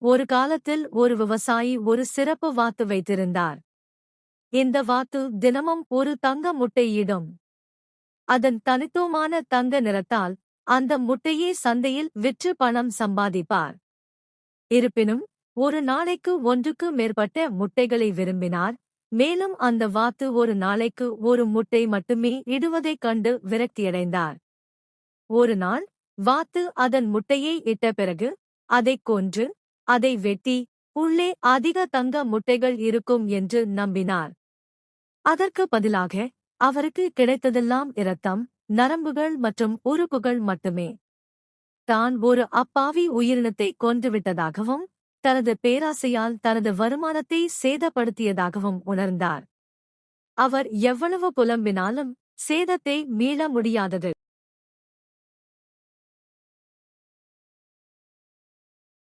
ஒரு காலத்தில் ஒரு விவசாயி ஒரு சிறப்பு வாத்து வைத்திருந்தார். இந்த வாத்து தினமும் ஒரு தங்க முட்டையிடும். அதன் தனித்துவமான தங்க நிறத்தால் அந்த முட்டையே சந்தையில் விற்று பணம் சம்பாதிப்பார். இருப்பினும் ஒரு நாளைக்கு ஒன்றுக்கு மேற்பட்ட முட்டைகளை விரும்பினார். மேலும் அந்த வாத்து ஒரு நாளைக்கு ஒரு முட்டை மட்டுமே இடுவதைக் கண்டு விரக்தியடைந்தார். ஒரு நாள் வாத்து அதன் முட்டையை இட்ட பிறகு அதைக் கொன்று அதை வெட்டி உள்ளே அதிக தங்க முட்டைகள் இருக்கும் என்று நம்பினார். அதற்கு பதிலாக அவருக்கு கிடைத்ததெல்லாம் இரத்தம், நரம்புகள் மற்றும் உறுப்புகள் மட்டுமே. தான் ஒரு அப்பாவி உயிரினத்தை கொன்றுவிட்டதாகவும் தனது பேராசையால் தனது வருமானத்தை சேதப்படுத்தியதாகவும் உணர்ந்தார். அவர் எவ்வளவு புலம்பினாலும் சேதத்தை மீள முடியாதது.